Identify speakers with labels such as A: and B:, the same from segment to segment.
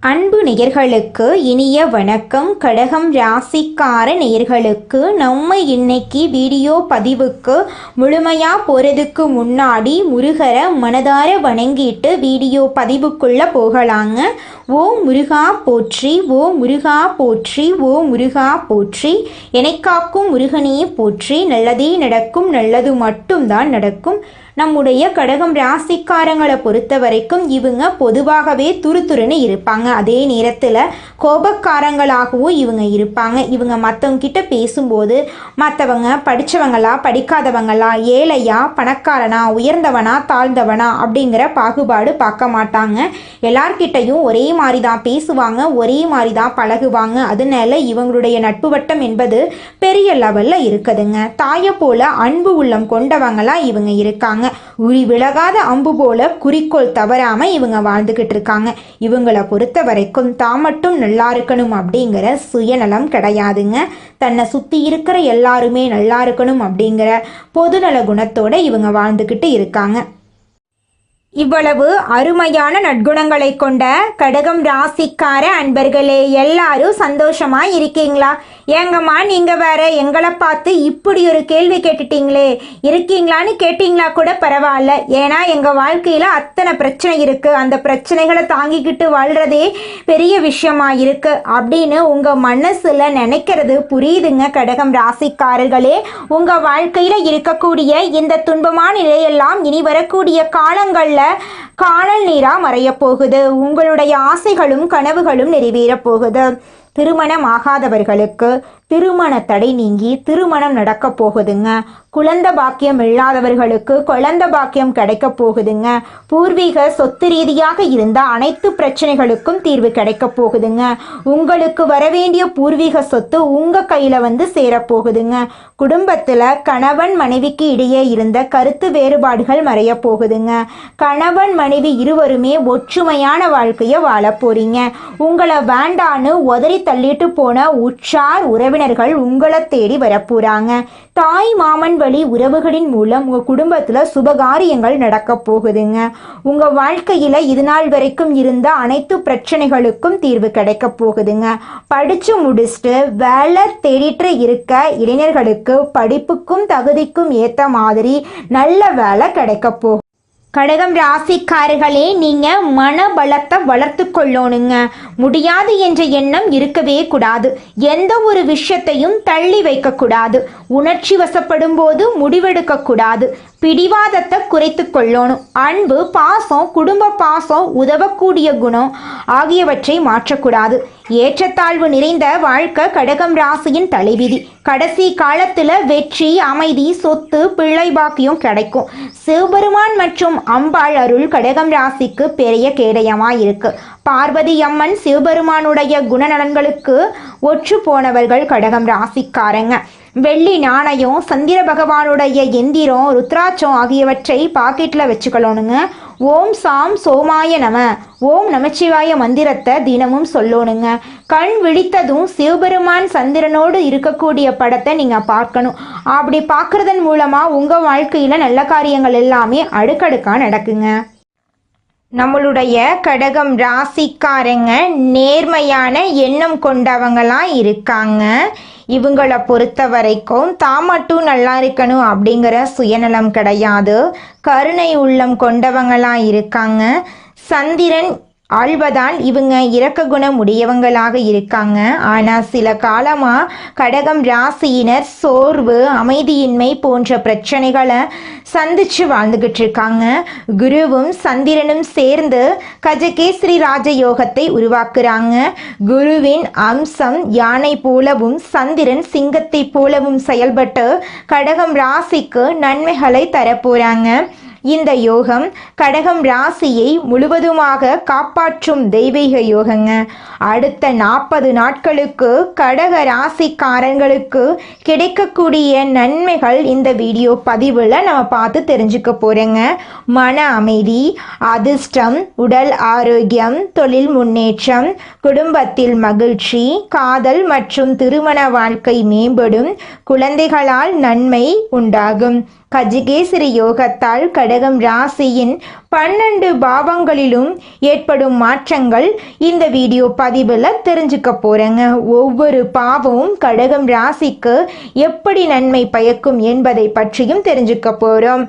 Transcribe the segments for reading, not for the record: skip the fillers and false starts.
A: அன்பு நேயர்களுக்கு இனிய வணக்கம். கடகம் ராசிக்கார நேயர்களுக்கு நம்ம இன்னைக்கு வீடியோ பதிவுக்கு முழுமையாக போகிறதுக்கு முன்னாடி முருகரை மனதார வணங்கிட்டு வீடியோ பதிவுக்குள்ளே போகலாங்க. ஓ முருகா போற்றி, ஓ முருகா போற்றி, ஓ முருகா போற்றி, எனக்காக்கும் முருகனே போற்றி. நல்லதே நடக்கும், நல்லது மட்டும்தான் நடக்கும். நம்முடைய கடகம் ராசிக்காரங்களை பொறுத்த வரைக்கும் இவங்க பொதுவாகவே துருதுருன்னு இருப்பாங்க. அதே நேரத்தில் கோபக்காரங்களாகவும் இவங்க இருப்பாங்க. இவங்க மற்றவங்க கிட்ட பேசும்போது மற்றவங்க படித்தவங்களா படிக்காதவங்களா, ஏழையா பணக்காரனா, உயர்ந்தவனா தாழ்ந்தவனா அப்படிங்கிற பாகுபாடு பார்க்க மாட்டாங்க. எல்லார்கிட்டையும் ஒரே மாதிரி தான் பேசுவாங்க, ஒரே மாதிரி தான் பழகுவாங்க. அதனால இவங்களுடைய நட்பு வட்டம் என்பது பெரிய லெவலில் இருக்குதுங்க. தாயை போல அன்பு உள்ளம் கொண்டவங்களா இவங்க இருக்காங்க. உரி விலகாத அம்பு போல குறிக்கோள் தவறாம இவங்க வாழ்ந்துகிட்டு இருக்காங்க. இவங்களை பொறுத்த வரைக்கும் தான் மட்டும் நல்லா இருக்கணும் அப்படிங்கிற சுயநலம் கிடையாதுங்க. தன்னை சுத்தி இருக்கிற எல்லாருமே நல்லா இருக்கணும் அப்படிங்கிற பொதுநல குணத்தோட இவங்க வாழ்ந்துகிட்டு இருக்காங்க. இவ்வளவு அருமையான நற்குணங்களை கொண்ட கடகம் ராசிக்கார அன்பர்களே, எல்லாரும் சந்தோஷமா இருக்கீங்களா? ஏங்கம்மா நீங்கள் வேற எங்களை பார்த்து இப்படி ஒரு கேள்வி கேட்டுட்டீங்களே, இருக்கீங்களான்னு கேட்டிங்களா கூட பரவாயில்ல. ஏன்னா எங்கள் வாழ்க்கையில் அத்தனை பிரச்சனை இருக்குது, அந்த பிரச்சனைகளை தாங்கிக்கிட்டு வாழ்கிறதே பெரிய விஷயமா இருக்குது அப்படின்னு உங்கள் மனசில் நினைக்கிறது புரியுதுங்க. கடகம் ராசிக்காரர்களே, உங்கள் வாழ்க்கையில் இருக்கக்கூடிய இந்த துன்பமான நிலையெல்லாம் இனி வரக்கூடிய காலங்களில் காணல் நீரா மறைய போகுது. உங்களுடைய ஆசைகளும் கனவுகளும் நிறைவேறப் போகுது. திருமணம் ஆகாதவர்களுக்கு திருமண தடை நீங்கி திருமணம் நடக்க போகுதுங்க. குழந்தை பாக்கியம் இல்லாதவர்களுக்கு குழந்தை பாக்கியம் கிடைக்க போகுதுங்க. பூர்வீக சொத்து ரீதியாக இருந்த அனைத்து பிரச்சனைகளுக்கும் தீர்வு கிடைக்க போகுதுங்க. உங்களுக்கு வரவேண்டிய பூர்வீக சொத்து உங்க கையில வந்து சேரப்போகுதுங்க. குடும்பத்துல கணவன் மனைவிக்கு இடையே இருந்த கருத்து வேறுபாடுகள் மறைய போகுதுங்க. கணவன் மனைவி இருவருமே ஒற்றுமையான வாழ்க்கையை வாழ போறீங்க. உங்களை வேண்டான்னு உதறி தள்ளிட்டு போன உற்றார் உறவினர்கள் உங்களை தேடி வரப்போறாங்க. தாய் மாமன் வழி உறவுகளின் மூலம் உங்க குடும்பத்துல சுபகாரியங்கள் நடக்க போகுதுங்க. உங்க வாழ்க்கையில இது நாள் வரைக்கும் இருந்த அனைத்து பிரச்சனைகளுக்கும் தீர்வு கிடைக்க போகுதுங்க. படிச்சு முடிச்சுட்டு வேலை தேடிட்டு இருக்க இளைஞர்களுக்கு படிப்புக்கும் தகுதிக்கும் ஏத்த மாதிரி நல்ல வேலை கிடைக்க போகுது. கடகம் ராசிக்காரர்களே, நீங்கள் மனபலத்தை வளர்த்து கொள்ளணுங்க. முடியாது என்ற எண்ணம் இருக்கவே கூடாது. எந்த ஒரு விஷயத்தையும் தள்ளி வைக்கக்கூடாது. உணர்ச்சி வசப்படும் போது முடிவெடுக்கக்கூடாது. பிடிவாதத்தை குறைத்து கொள்ளணும். அன்பு, பாசம், குடும்ப பாசம், உதவக்கூடிய குணம் ஆகியவற்றை மாற்றக்கூடாது. ஏற்றத்தாழ்வு நிறைந்த வாழ்க்கை கடகம் ராசியின் தலைவிதி. கடைசி காலத்தில் வெற்றி, அமைதி, சொத்து, பிள்ளை பாக்கியம் கிடைக்கும். சிவபெருமான் மற்றும் அம்பாள் அருள் கடகம் ராசிக்கு பெரிய கேடயமாக இருக்கு. பார்வதி அம்மன் சிவபெருமானுடைய குணநலன்களுக்கு ஒற்று போனவர்கள் கடகம் ராசிக்காரங்க. வெள்ளி நாணயம், சந்திர பகவானுடைய எந்திரம், ருத்ராட்சம் ஆகியவற்றை பாக்கெட்டில் வச்சுக்கலோனுங்க. ஓம் சாம் சோமாய நம, ஓம் நமச்சிவாய மந்திரத்தை தினமும் சொல்லணுங்க. கண் விழித்ததும் சிவபெருமான் சந்திரனோடு இருக்கக்கூடிய படத்தை நீங்கள் பார்க்கணும். அப்படி பார்க்குறதன் மூலமாக உங்கள் வாழ்க்கையில் நல்ல காரியங்கள் எல்லாமே அடுக்கடுக்காக நடக்குங்க. நம்மளுடைய கடகம் ராசிக்காரங்க நேர்மையான எண்ணம் கொண்டவங்களாம் இருக்காங்க. இவங்களை பொறுத்த வரைக்கும் தான் மட்டும் நல்லா இருக்கணும் அப்படிங்கிற சுயநலம் கிடையாது. கருணை உள்ளம் கொண்டவங்களாம் இருக்காங்க. சந்திரன் ஆழ்வதால் இவங்க இரக்க குணம் உடையவங்களாக இருக்காங்க. ஆனால் சில காலமாக கடகம் ராசியினர் சோர்வு, அமைதியின்மை போன்ற பிரச்சனைகளை சந்திச்சு வாழ்ந்துகிட்டு இருக்காங்க. குருவும் சந்திரனும் சேர்ந்து கஜகேசரி ராஜயோகத்தை உருவாக்குறாங்க. குருவின் அம்சம் யானை போலவும் சந்திரன் சிங்கத்தை போலவும் செயல்பட்டு கடகம் ராசிக்கு நன்மைகளை தரப்போறாங்க. இந்த யோகம் கடகம் ராசியை முழுவதுமாக காப்பாற்றும் தெய்வீக யோகங்க. அடுத்த 40 நாட்களுக்கு கடக ராசிக்காரங்களுக்கு கிடைக்கக்கூடிய நன்மைகள் இந்த வீடியோ பதிவில் நம்ம பார்த்து தெரிஞ்சுக்க போகிறோங்க. மன அமைதி, அதிர்ஷ்டம், உடல் ஆரோக்கியம், தொழில் முன்னேற்றம், குடும்பத்தில் மகிழ்ச்சி, காதல் மற்றும் திருமண வாழ்க்கை மேம்படும், குழந்தைகளால் நன்மை உண்டாகும். கஜகேசரி யோகத்தால் கடகம் ராசியின் 12 பாவங்களிலும் ஏற்படும் மாற்றங்கள் இந்த வீடியோ பதிவில் தெரிஞ்சுக்க போகிறேங்க. ஒவ்வொரு பாவமும் கடகம் ராசிக்கு எப்படி நன்மை பயக்கும் என்பதை பற்றியும் தெரிஞ்சுக்க போகிறோம்.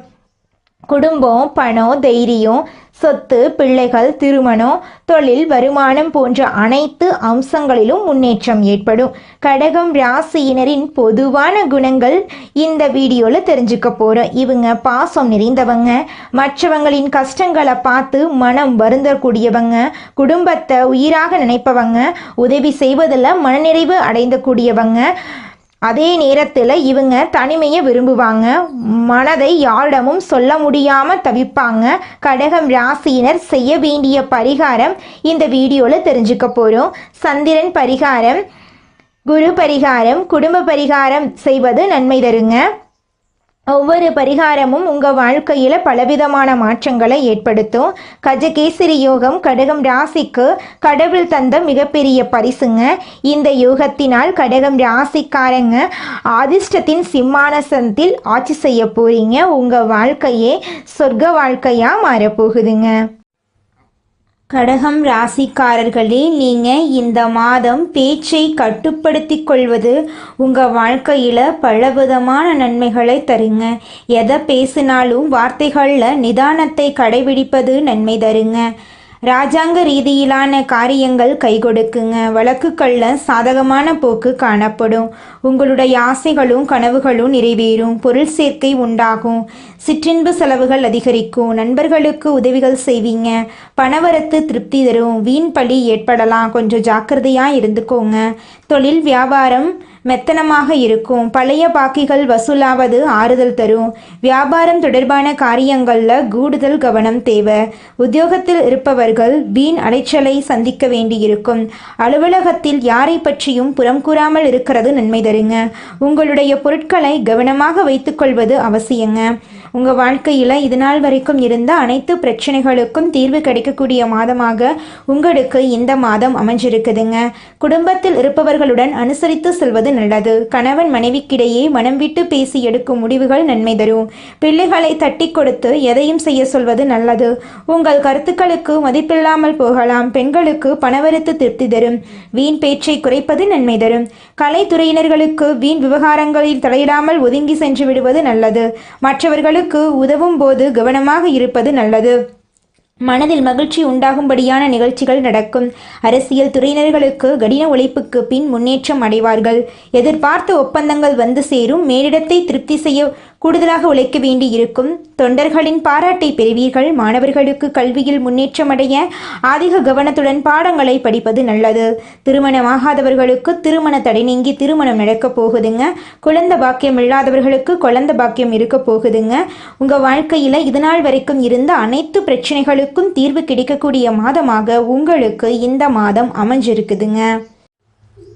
A: குடும்பம், பணம், தைரியம், சொத்து, பிள்ளைகள், திருமணம், தொழில், வருமானம் போன்ற அனைத்து அம்சங்களிலும் முன்னேற்றம் ஏற்படும். கடகம் ராசியினரின் பொதுவான குணங்கள் இந்த வீடியோவில் தெரிஞ்சுக்க போகிறோம். இவங்க பாசம் நிறைந்தவங்க, மற்றவங்களின் கஷ்டங்களை பார்த்து மனம் வருந்தக்கூடியவங்க, குடும்பத்தை உயிராக நினைப்பவங்க, உதவி செய்வதில் மனநிறைவு அடைந்தக்கூடியவங்க. அதே நேரத்தில் இவங்க தனிமையை விரும்புவாங்க, மனதை யாரிடமும் சொல்ல முடியாமல் தவிப்பாங்க. கடகம் ராசியினர் செய்ய வேண்டிய பரிகாரம் இந்த வீடியோவில் தெரிஞ்சுக்க போகிறோம். சந்திரன் பரிகாரம், குரு பரிகாரம், குடும்ப பரிகாரம் செய்வது நன்மை தருங்க. ஒவ்வொரு பரிகாரமும் உங்கள் வாழ்க்கையில் பலவிதமான மாற்றங்களை ஏற்படுத்தும். கஜகேசரி யோகம் கடகம் ராசிக்கு கடவுள் தந்த மிகப்பெரிய பரிசுங்க. இந்த யோகத்தினால் கடகம் ராசிக்காரங்க அதிர்ஷ்டத்தின் சிம்மாசனத்தில் ஆட்சி செய்ய போறீங்க. உங்கள் வாழ்க்கையே சொர்க்க வாழ்க்கையாக மாறப்போகுதுங்க. கடகம் ராசிக்காரர்களே, நீங்கள் இந்த மாதம் பேச்சை கட்டுப்படுத்தி கொள்வது உங்கள் வாழ்க்கையில் பலவிதமான நன்மைகளை தருங்க. எதை பேசினாலும் வார்த்தைகளில் நிதானத்தை கடைபிடிப்பது நன்மை தருங்க. ராஜாங்க ரீதியிலான காரியங்கள் கை கொடுக்குங்க. வழக்குகளில் சாதகமான போக்கு காணப்படும். உங்களுடைய ஆசைகளும் கனவுகளும் நிறைவேறும். பொருள் சேர்க்கை உண்டாகும். சிற்றின்பு செலவுகள் அதிகரிக்கும். நண்பர்களுக்கு உதவிகள் செய்வீங்க. பணவரத்து திருப்தி தரும். வீண் பழி ஏற்படலாம், கொஞ்சம் ஜாக்கிரதையாக இருந்துக்கோங்க. தொழில் வியாபாரம் மெத்தனமாக இருக்கும். பழைய பாக்கிகள் வசூலாவது ஆறுதல் தரும். வியாபாரம் தொடர்பான காரியங்களில் கூடுதல் கவனம் தேவை. உத்தியோகத்தில் இருப்பவர்கள் வீண் அலைச்சலை சந்திக்க வேண்டியிருக்கும். அலுவலகத்தில் யாரை பற்றியும் புறம் கூறாமல் இருக்கிறது நன்மை தருங்க. உங்களுடைய பொருட்களை கவனமாக வைத்துக்கொள்வது அவசியங்க. உங்கள் வாழ்க்கையில் இதுநாள் வரைக்கும் இருந்த அனைத்து பிரச்சனைகளுக்கும் தீர்வு கிடைக்கக்கூடிய மாதமாக உங்களுக்கு இந்த மாதம் அமைஞ்சிருக்குதுங்க. குடும்பத்தில் இருப்பவர்களுடன் அனுசரித்து செல்வது நல்லது. கணவன் மனைவிக்கிடையே மனம் விட்டு பேசி எடுக்கும் முடிவுகள் நன்மை தரும். பிள்ளைகளை தட்டி கொடுத்து எதையும் செய்ய சொல்வது நல்லது. உங்கள் கருத்துக்களுக்கு மதிப்பில்லாமல் போகலாம். பெண்களுக்கு பணவரத்து திருப்தி தரும். வீண் பேச்சை குறைப்பது நன்மை தரும். கலைத்துறையினர்களுக்கு வீண் விவகாரங்களில் தலையிடாமல் ஒதுங்கி சென்று விடுவது நல்லது. மற்றவர்களுக்கு உதவும் போது கவனமாக இருப்பது நல்லது. மனதில் மகிழ்ச்சி உண்டாகும்படியான நிகழ்ச்சிகள் நடக்கும். அரசியல் துறையினர்களுக்கு கடின உழைப்புக்கு பின் முன்னேற்றம் அடைவார்கள். எதிர்பார்த்த ஒப்பந்தங்கள் வந்து சேரும். மேலிடத்தை திருப்தி செய்ய கூடுதலாக உழைக்க வேண்டி இருக்கும். தொண்டர்களின் பாராட்டை பெறுவீர்கள். மாணவர்களுக்கு கல்வியில் முன்னேற்றம் அடைய அதிக கவனத்துடன் பாடங்களை படிப்பது நல்லது. திருமணமாகாதவர்களுக்கு திருமண தடை நீங்கி திருமணம் நடக்கப் போகுதுங்க. குழந்தை பாக்கியம் இல்லாதவர்களுக்கு குழந்தை பாக்கியம் இருக்க போகுதுங்க. உங்கள் வாழ்க்கையில் இதுநாள் வரைக்கும் இருந்த அனைத்து பிரச்சனைகளுக்கும் தீர்வு கிடைக்கக்கூடிய மாதமாக உங்களுக்கு இந்த மாதம் அமைஞ்சிருக்குதுங்க.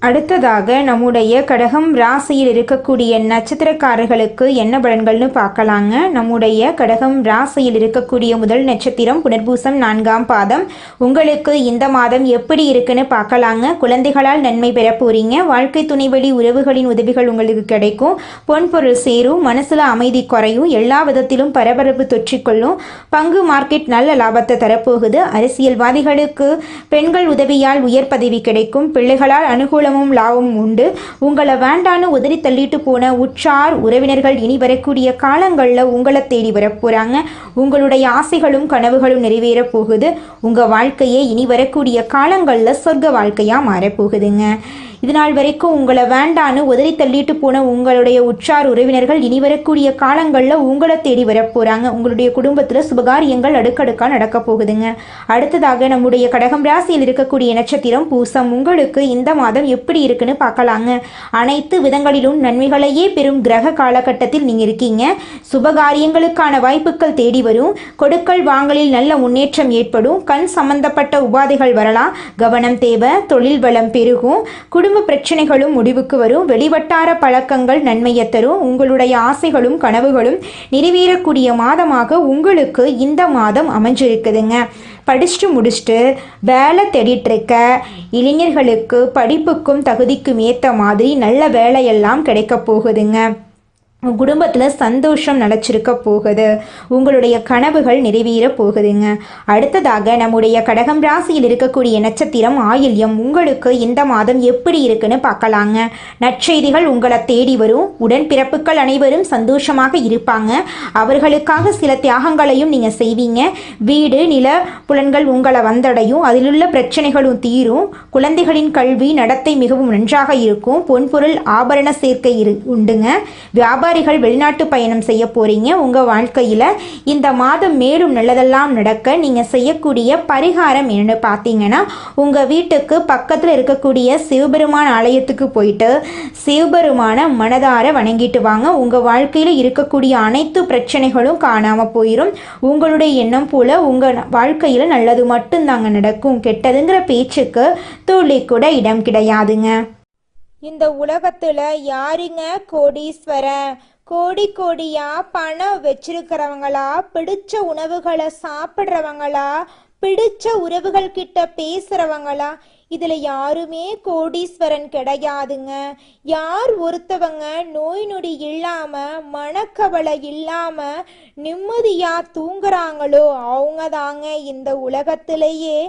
A: அடுத்ததாக நம்முடைய கடகம் ராசியில் இருக்கக்கூடிய நட்சத்திரக்காரர்களுக்கு என்ன பலன்கள்னு பார்க்கலாங்க. நம்முடைய கடகம் ராசியில் இருக்கக்கூடிய முதல் நட்சத்திரம் புனர்பூசம் 4ஆம் பாதம். உங்களுக்கு இந்த மாதம் எப்படி இருக்குன்னு பார்க்கலாங்க. குழந்தைகளால் நன்மை பெற போறீங்க. வாழ்க்கை துணைவழி உறவுகளின் உதவிகள் உங்களுக்கு கிடைக்கும். பொன்பொருள் சேரும். மனசுல அமைதி குறையும். எல்லா விதத்திலும் பரபரப்பு தொற்றிக்கொள்ளும். பங்கு மார்க்கெட் நல்ல லாபத்தை தரப்போகுது. அரசியல்வாதிகளுக்கு பெண்கள் உதவியால் உயர் பதவி கிடைக்கும். பிள்ளைகளால் அனுகூல லாபம் உண்டு. உங்களை வேண்டான்னு உதறி தள்ளிட்டு போன உற்றார் உறவினர்கள் இனி வரக்கூடிய காலங்களில் உங்களை தேடி வரப்போறாங்க. உங்களுடைய ஆசைகளும் கனவுகளும் நிறைவேற போகுது. உங்க வாழ்க்கையே இனி வரக்கூடிய காலங்களில் சொர்க்க வாழ்க்கையா மாறப்போகுதுங்க. இதனால் வரைக்கும் உங்களை வேண்டான்னு உதறி தள்ளிட்டு போன உங்களுடைய உற்றார் உறவினர்கள் இனி வரக்கூடிய காலங்களில் உங்களை தேடி வரப்போகிறாங்க. உங்களுடைய குடும்பத்தில் சுபகாரியங்கள் அடுக்கடுக்காக நடக்க போகுதுங்க. அடுத்ததாக நம்முடைய கடகம் ராசியில் இருக்கக்கூடிய நட்சத்திரம் பூசம். உங்களுக்கு இந்த மாதம் எப்படி இருக்குன்னு பார்க்கலாங்க. அனைத்து விதங்களிலும் நன்மைகளையே பெறும் கிரக காலகட்டத்தில் நீங்கள் இருக்கீங்க. சுபகாரியங்களுக்கான வாய்ப்புகள் தேடி வரும். கொடுக்கல் வாங்கலில் நல்ல முன்னேற்றம் ஏற்படும். கண் சம்பந்தப்பட்ட உபாதைகள் வரலாம், கவனம் தேவை. தொழில் வளம் பெருகும். குடும்ப பிரச்சனைகளும் முடிவுக்கு வரும். வெளிவட்டார பழக்கங்கள் நன்மையை தரும். உங்களுடைய ஆசைகளும் கனவுகளும் நிறைவேறக்கூடிய மாதமாக உங்களுக்கு இந்த மாதம் அமைஞ்சிருக்குதுங்க. படிச்சுட்டு முடிச்சுட்டு வேலை தேடிட்டு இருக்க இளைஞர்களுக்கு படிப்புக்கும் தகுதிக்கும் ஏற்ற மாதிரி நல்ல வேலையெல்லாம் கிடைக்க போகுதுங்க. உங்கள் குடும்பத்தில் சந்தோஷம் நிலச்சிருக்க போகுது. உங்களுடைய கனவுகள் நிறைவேற போகுதுங்க. அடுத்ததாக நம்முடைய கடகம் ராசியில் இருக்கக்கூடிய நட்சத்திரம் ஆயில்யம். உங்களுக்கு இந்த மாதம் எப்படி இருக்குன்னு பார்க்கலாங்க. நற்செய்திகள் உங்களை தேடி வரும். உடன்பிறப்புகள் அனைவரும் சந்தோஷமாக இருப்பாங்க. அவர்களுக்காக சில தியாகங்களையும் நீங்கள் செய்வீங்க. வீடு நில புலன்கள் உங்களை வந்தடையும். அதிலுள்ள பிரச்சனைகளும் தீரும். குழந்தைகளின் கல்வி நடத்தை மிகவும் நன்றாக இருக்கும். பொன்பொருள் ஆபரண சேர்க்கை உண்டுங்க. வியாபாரிகள் வெளிநாட்டு பயணம் செய்ய போறீங்க. உங்க வாழ்க்கையில இந்த மாதம் மேலும் நல்லதெல்லாம் நடக்க நீங்க செய்யக்கூடிய பரிகாரம் என்னன்னு பார்த்தீங்கன்னா, உங்க வீட்டுக்கு பக்கத்தில் இருக்கக்கூடிய சிவபெருமான் ஆலயத்துக்கு போயிட்டு சிவபெருமான மனதார வணங்கிட்டு வாங்க. உங்க வாழ்க்கையில இருக்கக்கூடிய அனைத்து பிரச்சனைகளும் காணாம போயிடும். உங்களுடைய எண்ணம் போல உங்க வாழ்க்கையில நல்லது மட்டும்தாங்க நடக்கும். கெட்டதுங்கிற பேச்சுக்கு துளி கூட இடம் கிடையாதுங்க.
B: இந்த உலகத்துல யாருங்க கோடீஸ்வரன்? கோடி கோடியா பணம் வச்சிருக்கிறவங்களா, பிடிச்ச உணவுகளை சாப்பிட்றவங்களா, பிடிச்ச உறவுகள் கிட்ட பேசுறவங்களா? இதுல யாருமே கோடீஸ்வரன் கிடையாதுங்க. யார் ஒருத்தவங்க நோய் நொடி இல்லாம மனக்கவலை இல்லாம நிம்மதியா தூங்குறாங்களோ அவங்க தாங்க இந்த உலகத்திலேயே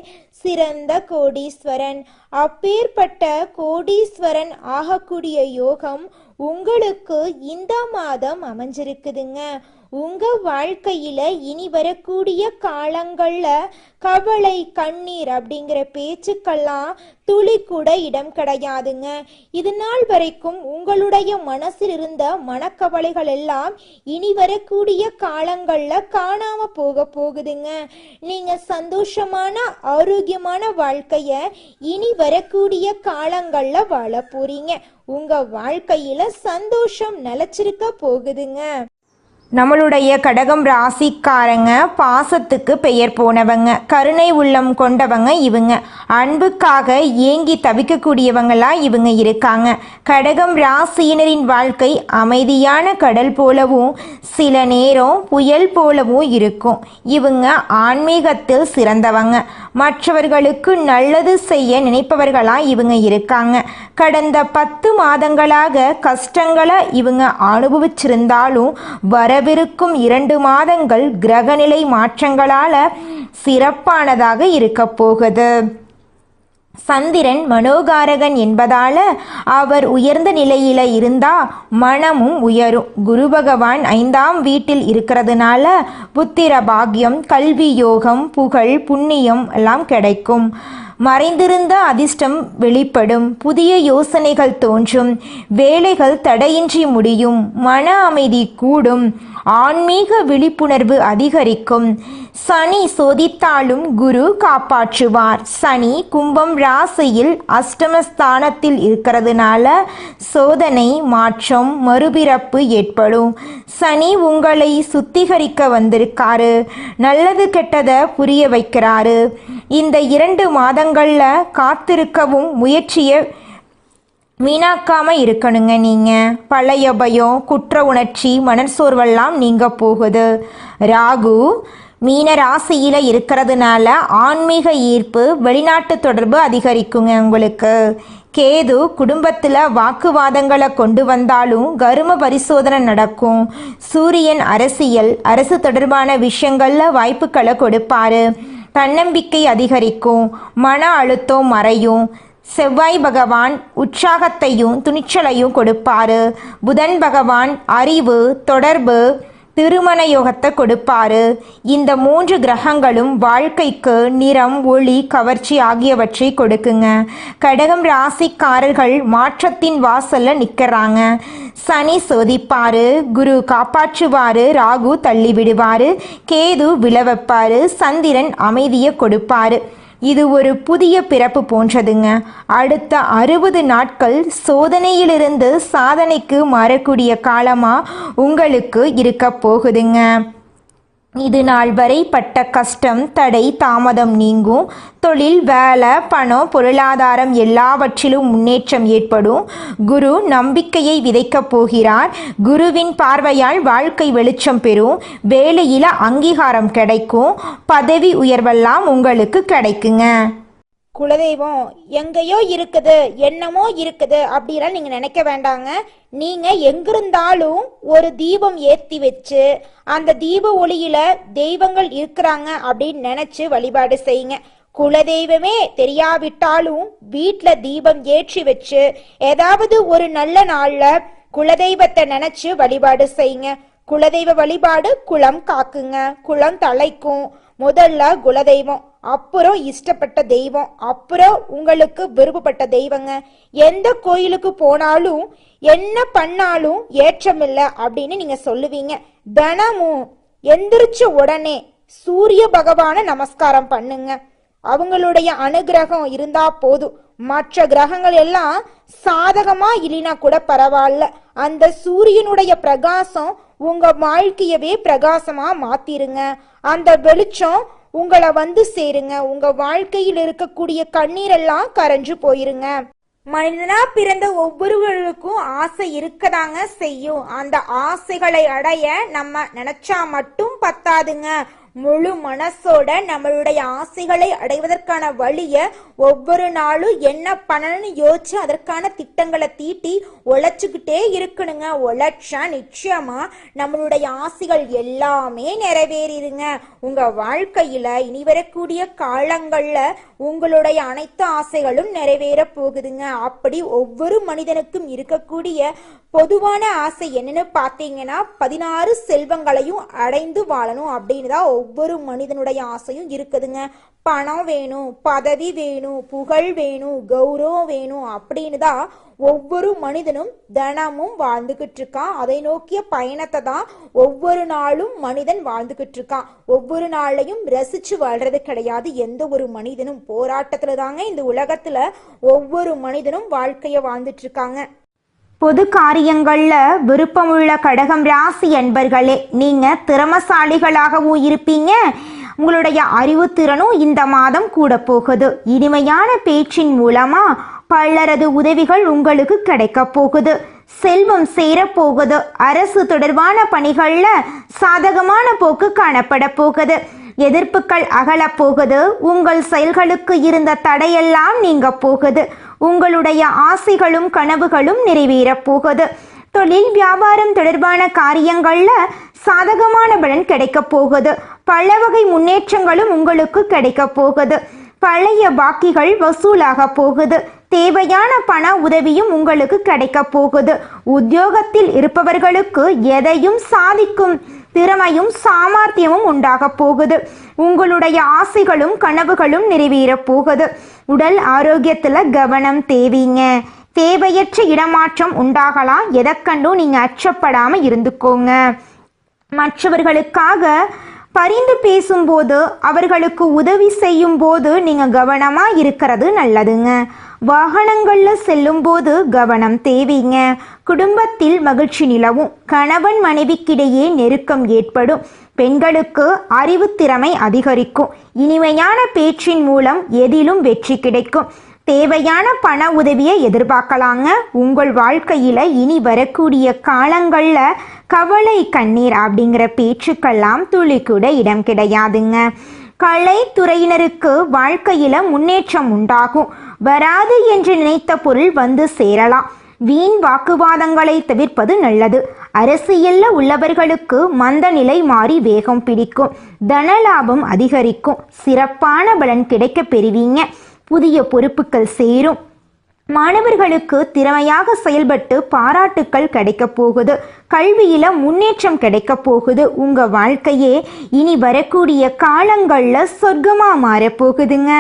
B: சிறந்த கோடீஸ்வரன். அப்பேற்பட்ட கோடீஸ்வரன் ஆகக்கூடிய யோகம் உங்களுக்கு இந்த மாதம் அமைஞ்சிருக்குதுங்க. உங்க வாழ்க்கையில இனி வரக்கூடிய காலங்கள்ல கவலை கண்ணீர் அப்படிங்கிற பேச்சுக்கெல்லாம் துளி கூட இடம் கிடையாதுங்க. இது நாள் வரைக்கும் உங்களுடைய மனசில் இருந்த மனக்கவலைகள் எல்லாம் இனி வரக்கூடிய காலங்கள்ல காணாம போகுதுங்க. நீங்க சந்தோஷமான ஆரோக்கியமான வாழ்க்கைய இனி வரக்கூடிய காலங்கள்ல வாழ போறீங்க. உங்க வாழ்க்கையில சந்தோஷம் நிலைச்சிருக்க போகுதுங்க.
A: நம்மளுடைய கடகம் ராசிக்காரங்க பாசத்துக்கு பெயர் போனவங்க, கருணை உள்ளம் கொண்டவங்க. இவங்க அன்புக்காக ஏங்கி தவிக்கக்கூடியவங்களா இவங்க இருக்காங்க. கடகம் ராசியினரின் வாழ்க்கை அமைதியான கடல் போலவும் சில நேரம் புயல் போலவும் இருக்கும். இவங்க ஆன்மீகத்தில் சிறந்தவங்க. மற்றவர்களுக்கு நல்லது செய்ய நினைப்பவர்களா இவங்க இருக்காங்க. கடந்த 10 மாதங்களாக கஷ்டங்களை இவங்க அனுபவிச்சிருந்தாலும் வரவிருக்கும் 2 மாதங்கள் கிரகநிலை மாற்றங்களால சிறப்பானதாக இருக்க போகுது. சந்திரன் மனோகாரகன் என்பதால அவர் உயர்ந்த நிலையில இருந்தா மனமும் உயரும். குரு பகவான் 5ஆம் வீட்டில் இருக்கிறதுனால புத்திர பாக்கியம், கல்வி யோகம், புகழ், புண்ணியம் எல்லாம் கிடைக்கும். மறைந்திருந்த அதிர்ஷ்டம் வெளிப்படும். புதிய யோசனைகள் தோன்றும். வேலைகள் தடையின்றி முடியும். மன அமைதி கூடும். ஆன்மீக விழிப்புணர்வு அதிகரிக்கும். சனி சோதித்தாலும் குரு காப்பாற்றுவார். சனி கும்பம் ராசியில் அஷ்டமஸ்தானத்தில் இருக்கிறதுனால சோதனை, மாற்றம், மறுபிறப்பு ஏற்படும். சனி உங்களை சுத்திகரிக்க வந்திருக்காரு. நல்லது கெட்டதை புரிய வைக்கிறாரு. இந்த 2 மாதங்கள்ல காத்திருக்கவும் முயற்சியை வீணாக்காம இருக்கணுங்க. நீங்கள் பழைய பயம், குற்ற உணர்ச்சி, மனசோர்வெல்லாம் நீங்க போகுது. ராகு மீன ராசியில் இருக்கிறதுனால ஆன்மீக ஈர்ப்பு, வெளிநாட்டு தொடர்பு அதிகரிக்குங்க உங்களுக்கு. கேது குடும்பத்தில் வாக்குவாதங்களை கொண்டு வந்தாலும் கரும பரிசோதனை நடக்கும். சூரியன் அரசியல், அரசு தொடர்பான விஷயங்களில் வாய்ப்புகளை கொடுப்பாரு. தன்னம்பிக்கை அதிகரிக்கும். மன அழுத்தம் மறையும். செவ்வாய் பகவான் உற்சாகத்தையும் துணிச்சலையும் கொடுப்பாரு. புதன் பகவான் அறிவு, தொடர்பு, திருமண யோகத்தை கொடுப்பாரு. இந்த 3 கிரகங்களும் வாழ்க்கைக்கு நிறம், ஒளி, கவர்ச்சி ஆகியவற்றை கொடுக்குங்க. கடகம் ராசிக்காரர்கள் மாற்றத்தின் வாசல்ல நிற்கிறாங்க. சனி சோதிப்பாரு, குரு காப்பாற்றுவாரு, ராகு தள்ளி விடுவாரு, கேது விழவைப்பாரு, சந்திரன் அமைதியை கொடுப்பாரு. இது ஒரு புதிய பிறப்பு போன்றதுங்க. அடுத்த 60 நாட்கள் சோதனையிலிருந்து சாதனைக்கு மாறக்கூடிய காலமாக உங்களுக்கு இருக்க போகுதுங்க. இது நாள் வரை பட்ட கஷ்டம், தடை, தாமதம் நீங்கும். தொழில், வேலை, பணம், பொருளாதாரம் எல்லாவற்றிலும் முன்னேற்றம் ஏற்படும். குரு நம்பிக்கையை விதைக்கப் போகிறார். குருவின் பார்வையால் வாழ்க்கை வெளிச்சம் பெறும். வேலையில் அங்கீகாரம் கிடைக்கும். பதவி உயர்வெல்லாம் உங்களுக்கு கிடைக்குங்க.
B: குலதெய்வம் எங்கேயோ இருக்குது, என்னமோ இருக்குது அப்படிலாம் நீங்க நினைக்க வேண்டாங்க. நீங்க எங்கிருந்தாலும் ஒரு தீபம் ஏத்தி வச்சு அந்த தீப ஒளியில தெய்வங்கள் இருக்கிறாங்க அப்படின்னு நினைச்சு வழிபாடு செய்யுங்க. குலதெய்வமே தெரியாவிட்டாலும் வீட்டுல தீபம் ஏற்றி வச்சு ஏதாவது ஒரு நல்ல நாள்ல குலதெய்வத்தை நினைச்சு வழிபாடு செய்யுங்க. குலதெய்வ வழிபாடு குலம் காக்குங்க, குலம் தலைக்கும். முதல்ல குலதெய்வம், அப்புறம் இஷ்டப்பட்ட தெய்வம், அப்புறம் உங்களுக்கு விருப்பப்பட்ட தெய்வங்க. எந்த கோயிலுக்கு போனாலும் என்ன பண்ணாலும் ஏற்றமில்லை அப்படின்னு நீங்க சொல்லுவீங்க. தினமும் எந்திரிச்ச உடனே சூரிய பகவான நமஸ்காரம் பண்ணுங்க. அவங்களுடைய அனுகிரகம் இருந்தா போதும். மற்ற கிரகங்கள் எல்லாம் சாதகமா இல்லைனா கூட பரவாயில்ல, அந்த சூரியனுடைய பிரகாசம் உங்க வாழ்க்கையவே பிரகாசமா மாத்திருங்க. அந்த வெளிச்சம் உங்களை வந்து சேருங்க. உங்க வாழ்க்கையில் இருக்கக்கூடிய கண்ணீரெல்லாம் கரைஞ்சு போயிருங்க. மனிதனா பிறந்த ஒவ்வொருவருக்கும் ஆசை இருக்கதாங்க செய்யும். அந்த ஆசைகளை அடைய நம்ம நினைச்சா மட்டும் பத்தாதுங்க. முழு மனசோட நம்மளுடைய ஆசைகளை அடைவதற்கான வழிய ஒவ்வொரு நாளும் என்ன பண்ணணும்னு யோசிச்சு அதற்கான திட்டங்களை தீட்டி உழைச்சுக்கிட்டே இருக்கணுங்க. உழைச்சா நிச்சயமா நம்மளுடைய ஆசைகள் எல்லாமே நிறைவேறிடுங்க. உங்க வாழ்க்கையில இனி வரக்கூடிய காலங்கள்ல உங்களுடைய அனைத்து ஆசைகளும் நிறைவேற போகுதுங்க. அப்படி ஒவ்வொரு மனிதனுக்கும் இருக்கக்கூடிய பொதுவான ஆசை என்னன்னு பார்த்தீங்கன்னா 16 செல்வங்களையும் அடைந்து வாழணும் அப்படின்னு தான் ஒவ்வொரு மனிதனுடைய ஆசையும் இருக்குதுங்க. பணம் வேணும், பதவி வேணும், புகழ் வேணும், கௌரவம் வேணும் அப்படின்னு தான் ஒவ்வொரு மனிதனும் தினமும் வாழ்ந்துகிட்டு இருக்கான். அதை நோக்கிய பயணத்தை தான் ஒவ்வொரு நாளும் மனிதன் வாழ்ந்துகிட்டு இருக்கான். ஒவ்வொரு நாளையும் ரசிச்சு வாழ்றது கிடையாது. எந்த ஒரு மனிதனும் போராட்டத்துல தாங்க இந்த உலகத்துல ஒவ்வொரு மனிதனும் வாழ்க்கைய வாழ்ந்துட்டு இருக்காங்க.
A: பொது காரியங்கள்ல விருப்பமுள்ள கடகம் ராசி அன்பர்களே, நீங்க திறமசாலிகளாகவும் இருப்பீங்க. உங்களுடைய அறிவுத்திறனும் இந்த மாதம் கூட போகுது. இனிமையான பேச்சின் மூலமா பலரது உதவிகள் உங்களுக்கு கிடைக்க போகுது. செல்வம் சேரப்போகுது. அரசு தொடர்பான பணிகள்ல சாதகமான போக்கு காணப்பட போகுது. எதிர்ப்புகள் அகல போகுது. உங்கள் செயல்களுக்கு இருந்த தடையெல்லாம் நீங்க போகுது. உங்களுடைய ஆசைகளும் கனவுகளும் நிறைவேற போகுது. தொழில் வியாபாரம் தொடர்பான காரியங்கள்ல சாதகமான பலன் கிடைக்க போகுது. பல வகை முன்னேற்றங்களும் உங்களுக்கு கிடைக்க போகுது. பழைய பாக்கிகள் வசூலாக போகுது. தேவையான பண உதவியும் உங்களுக்கு கிடைக்க போகுது. உத்தியோகத்தில் இருப்பவர்களுக்கு எதையும் சாதிக்கும் திறமையும் சாமர்த்தியமும் உண்டாக போகுது. உங்களுடைய ஆசைகளும் கனவுகளும் நிறைவேற போகுது. உடல் ஆரோக்கியத்துல கவனம் தேவைங்க. தேவையற்ற இடமாற்றம் உண்டாகலாம். எதற்கண்டும் நீங்க அச்சப்படாம இருந்துக்கோங்க. மற்றவர்களுக்காக பரிந்து பேசும்போது, அவர்களுக்கு உதவி செய்யும் போது நீங்க கவனமா இருக்கிறது நல்லதுங்க. வாகனங்கள்ல செல்லும் போது கவனம் தேவைங்க. குடும்பத்தில் மகிழ்ச்சி நிலவும். கணவன் மனைவிக்கிடையே நெருக்கம் ஏற்படும். பெண்களுக்கு அறிவு திறமை அதிகரிக்கும். இனிமையான பேச்சின் மூலம் எதிலும் வெற்றி கிடைக்கும். தேவையான பண உதவியை எதிர்பார்க்கலாங்க. உங்கள் வாழ்க்கையில இனி வரக்கூடிய காலங்கள்ல கவலை கண்ணீர் அப்படிங்கிற பேச்சுக்கெல்லாம் துளி கூட இடம் கிடையாதுங்க. கலைத்துறையினருக்கு வாழ்க்கையில முன்னேற்றம் உண்டாகும். வராது என்று நினைத்த பொருள் வந்து சேரலாம். வீண் வாக்குவாதங்களை தவிர்ப்பது நல்லது. அரசியல்ல உள்ளவர்களுக்கு மந்த நிலை மாறி வேகம் பிடிக்கும். தனலாபம் அதிகரிக்கும். சிறப்பான பலன் கிடைக்க பெறுவீங்க. புதிய பொறுப்புகள் சேரும். மாணவர்களுக்கு திறமையாக செயல்பட்டு பாராட்டுக்கள் கிடைக்க போகுது. கல்வியில முன்னேற்றம் கிடைக்க போகுது. உங்க வாழ்க்கையே இனி வரக்கூடிய காலங்கள்ல சொர்க்கமா மாறப்போகுதுங்க.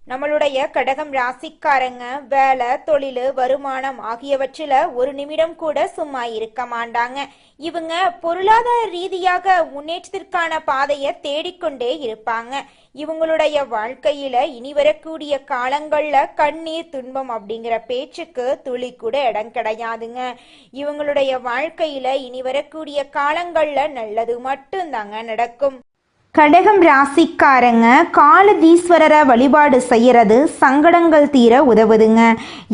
B: நம்மளுடைய கடகம் ராசிக்காரங்க வேலை, தொழில், வருமானம் ஆகியவற்றில ஒரு நிமிடம் கூட சும்மா இருக்க மாட்டாங்க. இவங்க பொருளாதார ரீதியாக முன்னேற்றத்திற்கான பாதையை தேடிக்கொண்டே இருப்பாங்க. இவங்களுடைய வாழ்க்கையில இனி வரக்கூடிய காலங்கள்ல கண்ணீர் துன்பம் அப்படிங்கிற பேச்சுக்கு துளி கூட இடம் கிடையாதுங்க. இவங்களுடைய வாழ்க்கையில இனி வரக்கூடிய காலங்கள்ல நல்லது மட்டும்தாங்க நடக்கும்.
A: கடகம் ராசிக்காரங்க காலதீஸ்வரரை வழிபாடு செய்யறது சங்கடங்கள் தீர உதவுதுங்க.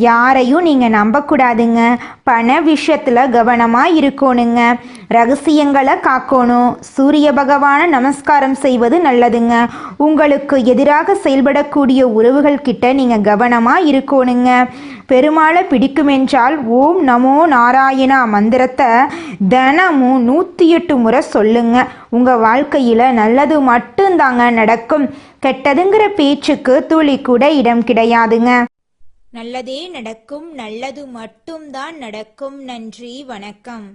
A: யாரையும் நீங்கள் நம்பக்கூடாதுங்க. பண விஷயத்தில் கவனமாக இருக்கணுங்க. ரகசியங்களை காக்கணும். சூரிய பகவானை நமஸ்காரம் செய்வது நல்லதுங்க. உங்களுக்கு எதிராக செயல்படக்கூடிய உறவுகள் கிட்ட நீங்கள் கவனமாக இருக்கணுங்க. பெருமாளை பிடிக்குமென்றால் ஓம் நமோ நாராயணா மந்திரத்தை தினமும் 108 முறை சொல்லுங்க. உங்கள் வாழ்க்கையில் நல்லது மட்டும்தாங்க நடக்கும். கெட்டதுங்கிற பேச்சுக்கு துளி கூட இடம் கிடையாதுங்க.
B: நல்லதே நடக்கும், நல்லது மட்டும்தான் நடக்கும். நன்றி, வணக்கம்.